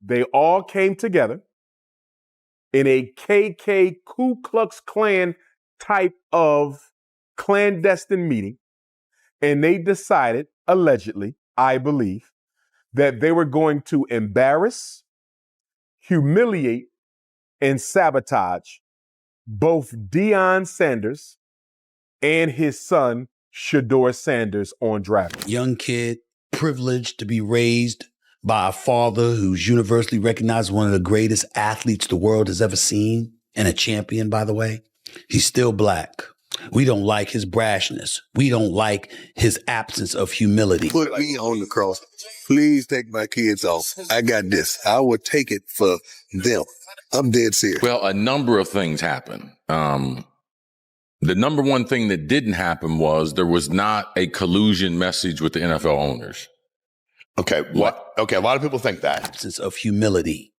they all came together in a KK Ku Klux Klan type of clandestine meeting, and they decided, allegedly, I believe, that they were going to embarrass, humiliate, and sabotage both Deion Sanders and his son, Shedeur Sanders, on draft. Young kid, privileged to be raised by a father who's universally recognized one of the greatest athletes the world has ever seen, and a champion, by the way. He's still black. We don't like his brashness. We don't like his absence of humility. Put me on the cross. Please take my kids off. I got this. I will take it for them. I'm dead serious. Well, a number of things happened. The number one thing that didn't happen was there was not a collusion message with the NFL owners. Okay, what? Okay, a lot of people think that. Absence of humility.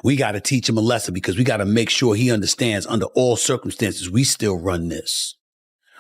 We got to teach him a lesson because we got to make sure he understands under all circumstances, we still run this.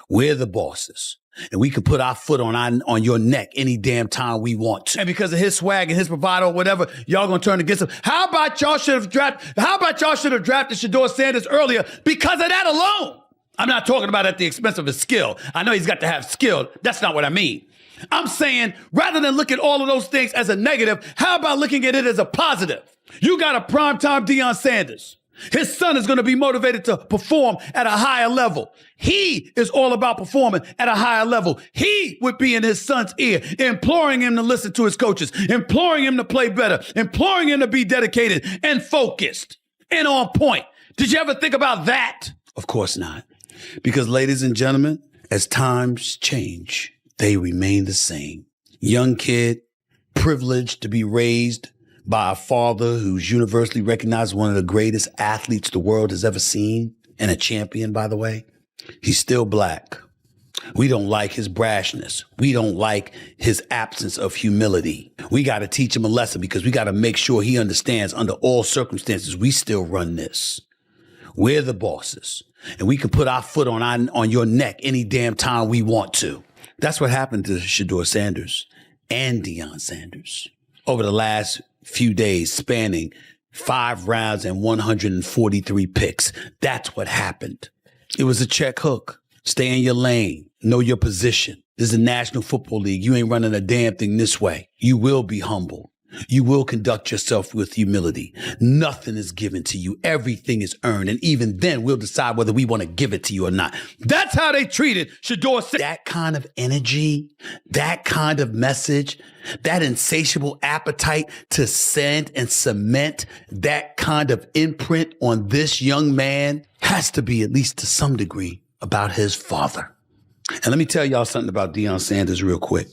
We're the bosses. And we can put our foot on your neck any damn time we want to. And because of his swag and his bravado or whatever, y'all gonna turn against him. How about y'all should have drafted Shedeur Sanders earlier because of that alone? I'm not talking about at the expense of his skill. I know he's got to have skill. That's not what I mean. I'm saying rather than look at all of those things as a negative, how about looking at it as a positive? You got a primetime Deion Sanders. His son is going to be motivated to perform at a higher level. He is all about performing at a higher level. He would be in his son's ear, imploring him to listen to his coaches, imploring him to play better, imploring him to be dedicated and focused and on point. Did you ever think about that? Of course not. Because, ladies and gentlemen, as times change, they remain the same. Young kid, privileged to be raised by a father who's universally recognized one of the greatest athletes the world has ever seen, and a champion, by the way. He's still black. We don't like his brashness. We don't like his absence of humility. We got to teach him a lesson because we got to make sure he understands under all circumstances, we still run this. We're the bosses. And we can put our foot on your neck any damn time we want to. That's what happened to Shedeur Sanders and Deion Sanders over the last few days, spanning 5 rounds and 143 picks. That's what happened. It was a check hook. Stay in your lane. Know your position. This is the National Football League. You ain't running a damn thing this way. You will be humble. You will conduct yourself with humility. Nothing is given to you. Everything is earned. And even then, we'll decide whether we want to give it to you or not. That's how they treated Shedeur Sanders. That kind of energy, that kind of message, that insatiable appetite to send and cement that kind of imprint on this young man has to be, at least to some degree, about his father. And let me tell y'all something about Deion Sanders real quick.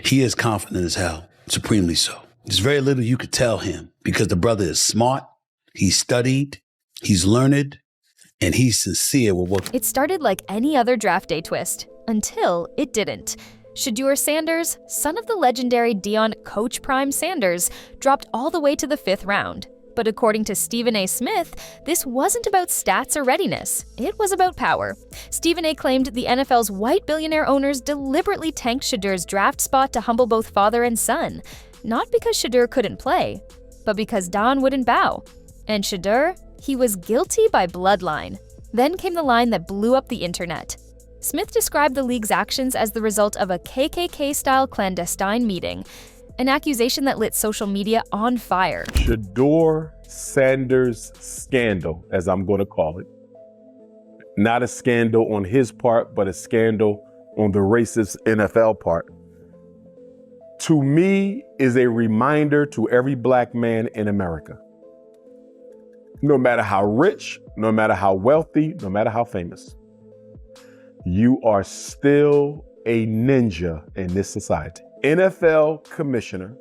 He is confident as hell, supremely so. There's very little you could tell him because the brother is smart, he's studied, he's learned, and he's sincere with what... It started like any other draft day twist, until it didn't. Shedeur Sanders, son of the legendary Deion Coach Prime Sanders, dropped all the way to the 5th round. But according to Stephen A. Smith, this wasn't about stats or readiness. It was about power. Stephen A. claimed the NFL's white billionaire owners deliberately tanked Shedeur's draft spot to humble both father and son. Not because Shedeur couldn't play, but because Don wouldn't bow. And Shedeur, he was guilty by bloodline. Then came the line that blew up the internet. Smith described the league's actions as the result of a KKK-style clandestine meeting, an accusation that lit social media on fire. Shedeur Sanders scandal, as I'm going to call it. Not a scandal on his part, but a scandal on the racist NFL part. To me, is a reminder to every black man in America. No matter how rich, no matter how wealthy, no matter how famous, you are still a ninja in this society. NFL Commissioner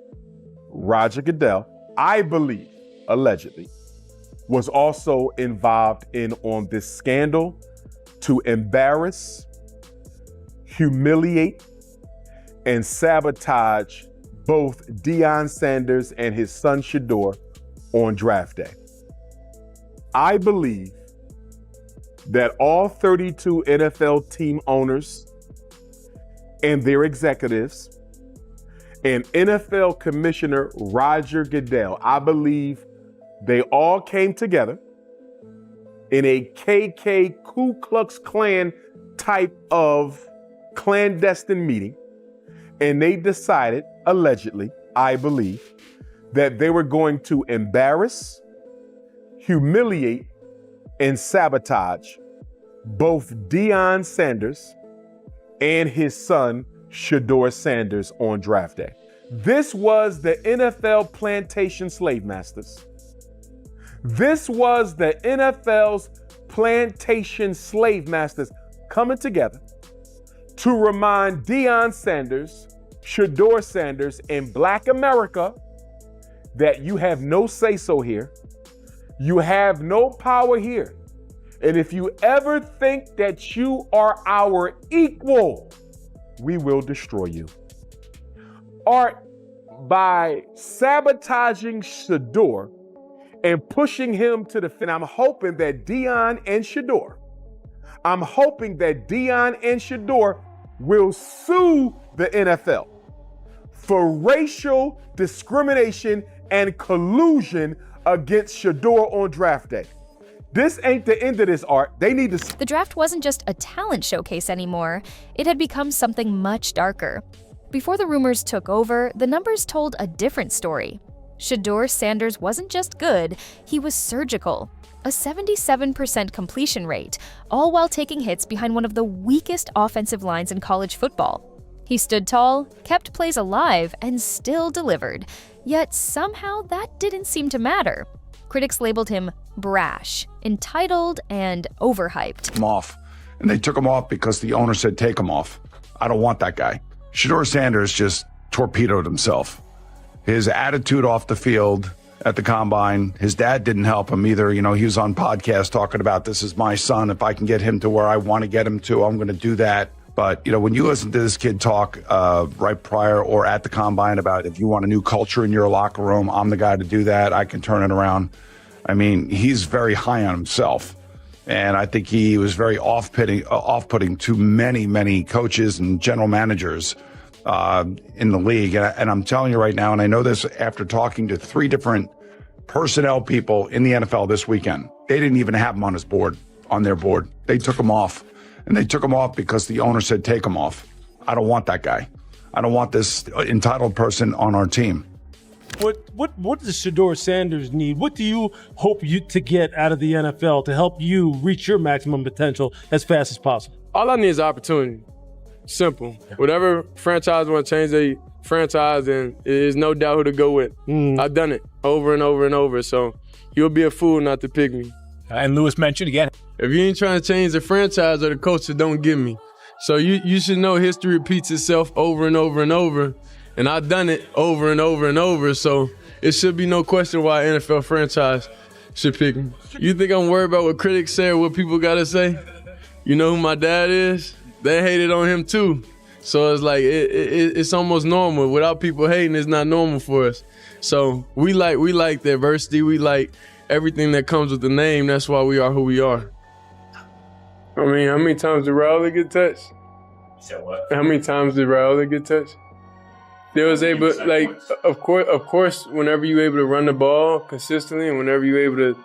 Roger Goodell, I believe, allegedly, was also involved on this scandal to embarrass, humiliate, and sabotage both Deion Sanders and his son Shedeur on draft day. I believe that all 32 NFL team owners and their executives and NFL Commissioner Roger Goodell. I believe they all came together in a KK Ku Klux Klan type of clandestine meeting, and they decided, allegedly, I believe, that they were going to embarrass, humiliate, and sabotage both Deion Sanders and his son, Shedeur Sanders, on draft day. This was the NFL plantation slave masters. This was the NFL's plantation slave masters coming together to remind Deion Sanders, Shedeur Sanders, and Black America that you have no say-so here. You have no power here. And if you ever think that you are our equal, we will destroy you. Art, by sabotaging Shedeur and pushing him to the fin, I'm hoping that Deion and Shedeur will sue the NFL for racial discrimination and collusion against Shedeur on draft day. This ain't the end of this, Art. They need to... The draft wasn't just a talent showcase anymore. It had become something much darker. Before the rumors took over, the numbers told a different story. Shedeur Sanders wasn't just good, he was surgical. A 77% completion rate, all while taking hits behind one of the weakest offensive lines in college football. He stood tall, kept plays alive, and still delivered. Yet somehow that didn't seem to matter. Critics labeled him brash, entitled, and overhyped. Him off. And they took him off because the owner said, take him off. I don't want that guy. Shedeur Sanders just torpedoed himself. His attitude off the field at the combine, his dad didn't help him either. You know, he was on podcasts talking about, this is my son. If I can get him to where I want to get him to, I'm going to do that. But, you know, when you listen to this kid talk right prior or at the combine about if you want a new culture in your locker room, I'm the guy to do that. I can turn it around. I mean, he's very high on himself. And I think he was very off-putting to many, many coaches and general managers in the league. And I'm telling you right now, and I know this after talking to 3 different personnel people in the NFL this weekend, they didn't even have him on their board. They took him off. And they took him off because the owner said, take him off. I don't want that guy. I don't want this entitled person on our team. What does Shedeur Sanders need? What do you hope to get out of the NFL to help you reach your maximum potential as fast as possible? All I need is opportunity. Simple. Whatever franchise want to change their franchise, and there's no doubt who to go with. I've done it over and over and over, so you'll be a fool not to pick me. And Lewis mentioned again, if you ain't trying to change the franchise or the coach, don't give me. So you should know history repeats itself over and over and over. And I've done it over and over and over. So it should be no question why an NFL franchise should pick me. You think I'm worried about what critics say or what people got to say? You know who my dad is? They hated on him too. So it's like, it's almost normal. Without people hating, it's not normal for us. So we like the adversity. We like everything that comes with the name. That's why we are who we are. I mean, how many times did Raul get touched? You said what? How many times did Raul get touched? There was able, like, of course, whenever you're able to run the ball consistently and whenever you're able to,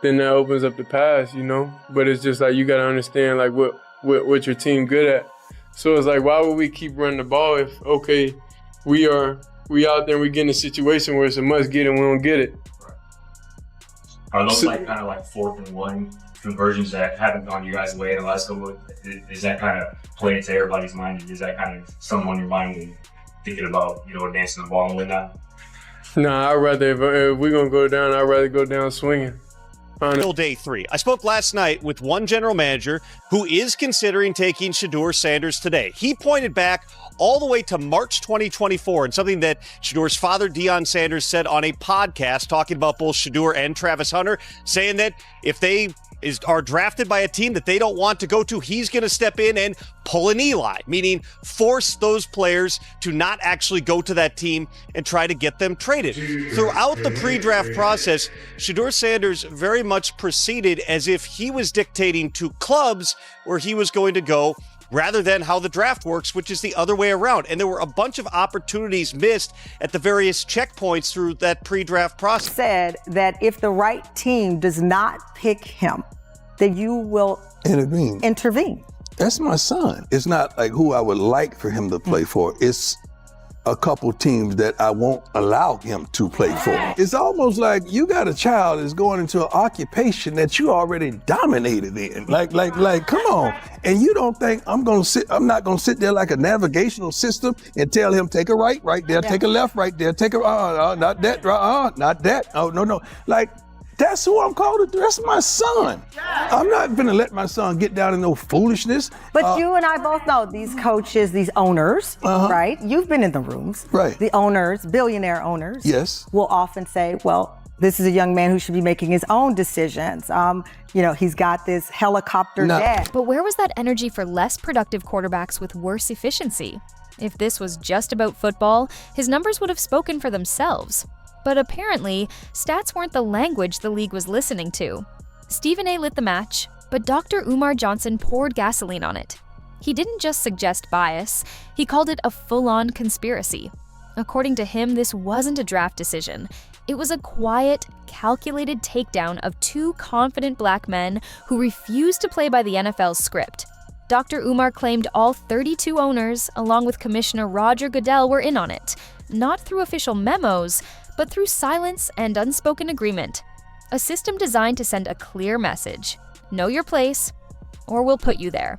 then that opens up the pass, you know? But it's just like, you got to understand, like, what your team good at. So it's like, why would we keep running the ball if, okay, we out there and we get in a situation where it's a must get and we don't get it? Are those kind of 4th and 1 conversions that haven't gone your guys' way in the last couple of, is that kind of playing into everybody's mind? Is that kind of something on your mind when thinking about, advancing the ball and whatnot? Nah, I'd rather, if we're going to go down, I'd rather go down swinging. Until day 3. I spoke last night with one general manager who is considering taking Shedeur Sanders today. He pointed back all the way to March 2024 and something that Shedeur's father, Deion Sanders, said on a podcast talking about both Shedeur and Travis Hunter, saying that if they are drafted by a team that they don't want to go to, he's going to step in and pull an Eli, meaning force those players to not actually go to that team and try to get them traded. Throughout the pre-draft process, Shedeur Sanders very much proceeded as if he was dictating to clubs where he was going to go rather than how the draft works, which is the other way around. And there were a bunch of opportunities missed at the various checkpoints through that pre-draft process. Said that if the right team does not pick him, that you will intervene. That's my son. It's not like who I would like for him to play for. It's a couple teams that I won't allow him to play for. It's almost like you got a child that's going into an occupation that you already dominated in. Like, come on. And you don't think I'm not gonna sit there like a navigational system and tell him, take a right there, take a left right there, take a, not that, not that, oh, no. Like, that's who I'm called to do. That's my son. I'm not gonna let my son get down in no foolishness. But you and I both know these coaches, these owners, right? You've been in the rooms. Right. The owners, billionaire owners, yes, will often say, well, this is a young man who should be making his own decisions. He's got this helicopter dad. But where was that energy for less productive quarterbacks with worse efficiency? If this was just about football, his numbers would have spoken for themselves. But apparently, stats weren't the language the league was listening to. Stephen A. lit the match, but Dr. Umar Johnson poured gasoline on it. He didn't just suggest bias, he called it a full-on conspiracy. According to him, this wasn't a draft decision. It was a quiet, calculated takedown of two confident black men who refused to play by the NFL's script. Dr. Umar claimed all 32 owners, along with Commissioner Roger Goodell, were in on it, not through official memos, but through silence and unspoken agreement. A system designed to send a clear message: know your place, or we'll put you there.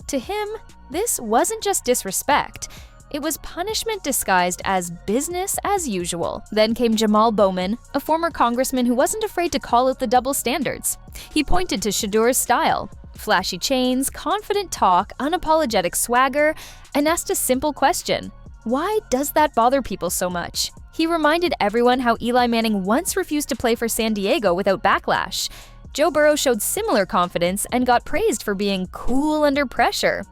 To him, this wasn't just disrespect. It was punishment disguised as business as usual. Then came Jamal Bowman, a former congressman who wasn't afraid to call out the double standards. He pointed to Shedeur's style: flashy chains, confident talk, unapologetic swagger, and asked a simple question: why does that bother people so much? He reminded everyone how Eli Manning once refused to play for San Diego without backlash. Joe Burrow showed similar confidence and got praised for being cool under pressure.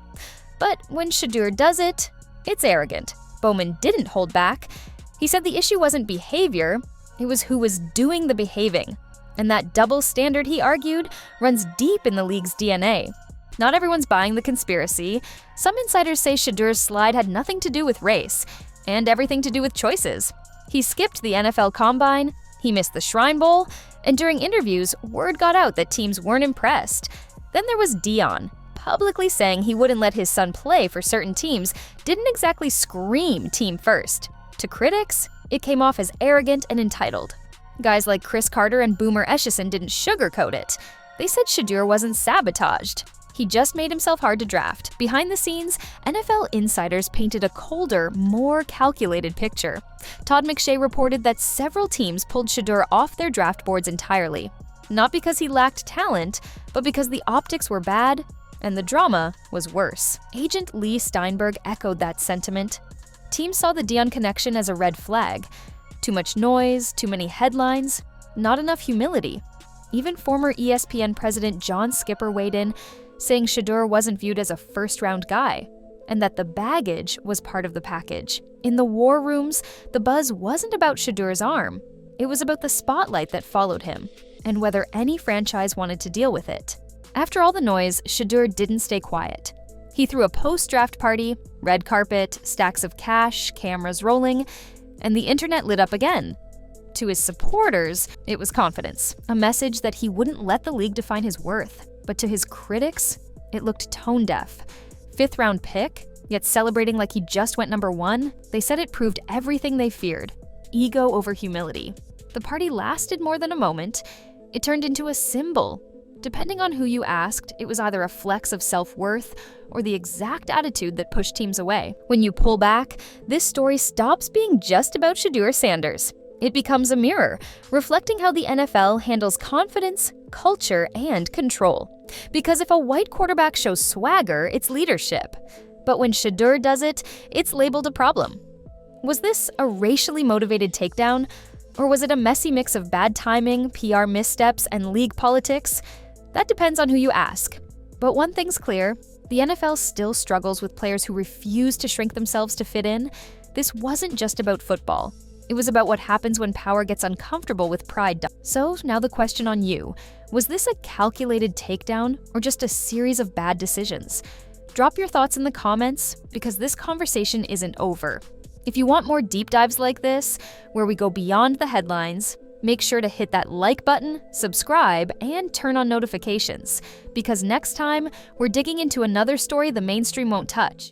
But when Shedeur does it, it's arrogant. Bowman didn't hold back. He said the issue wasn't behavior, it was who was doing the behaving. And that double standard, he argued, runs deep in the league's DNA. Not everyone's buying the conspiracy. Some insiders say Shedeur's slide had nothing to do with race, and everything to do with choices. He skipped the NFL Combine, he missed the Shrine Bowl, and during interviews, word got out that teams weren't impressed. Then there was Dion. Publicly saying he wouldn't let his son play for certain teams didn't exactly scream team first. To critics, it came off as arrogant and entitled. Guys like Chris Carter and Boomer Esiason didn't sugarcoat it. They said Shedeur wasn't sabotaged. He just made himself hard to draft. Behind the scenes, NFL insiders painted a colder, more calculated picture. Todd McShay reported that several teams pulled Shedeur off their draft boards entirely. Not because he lacked talent, but because the optics were bad and the drama was worse. Agent Lee Steinberg echoed that sentiment. Teams saw the Dion connection as a red flag. Too much noise, too many headlines, not enough humility. Even former ESPN president John Skipper weighed in, saying Shedeur wasn't viewed as a first-round guy, and that the baggage was part of the package. In the war rooms, the buzz wasn't about Shedeur's arm. It was about the spotlight that followed him, and whether any franchise wanted to deal with it. After all the noise, Shedeur didn't stay quiet. He threw a post-draft party, red carpet, stacks of cash, cameras rolling, and the internet lit up again. To his supporters, it was confidence, a message that he wouldn't let the league define his worth. But to his critics, it looked tone-deaf. Fifth-round pick, yet celebrating like he just went number 1, they said it proved everything they feared: ego over humility. The party lasted more than a moment. It turned into a symbol. Depending on who you asked, it was either a flex of self-worth or the exact attitude that pushed teams away. When you pull back, this story stops being just about Shedeur Sanders. It becomes a mirror, reflecting how the NFL handles confidence, culture, and control. Because if a white quarterback shows swagger, it's leadership. But when Shedeur does it, it's labeled a problem. Was this a racially motivated takedown? Or was it a messy mix of bad timing, PR missteps, and league politics? That depends on who you ask. But one thing's clear, the NFL still struggles with players who refuse to shrink themselves to fit in. This wasn't just about football. It was about what happens when power gets uncomfortable with pride. So now the question on you: was this a calculated takedown or just a series of bad decisions? Drop your thoughts in the comments because this conversation isn't over. If you want more deep dives like this, where we go beyond the headlines, make sure to hit that like button, subscribe, and turn on notifications, because next time, we're digging into another story the mainstream won't touch.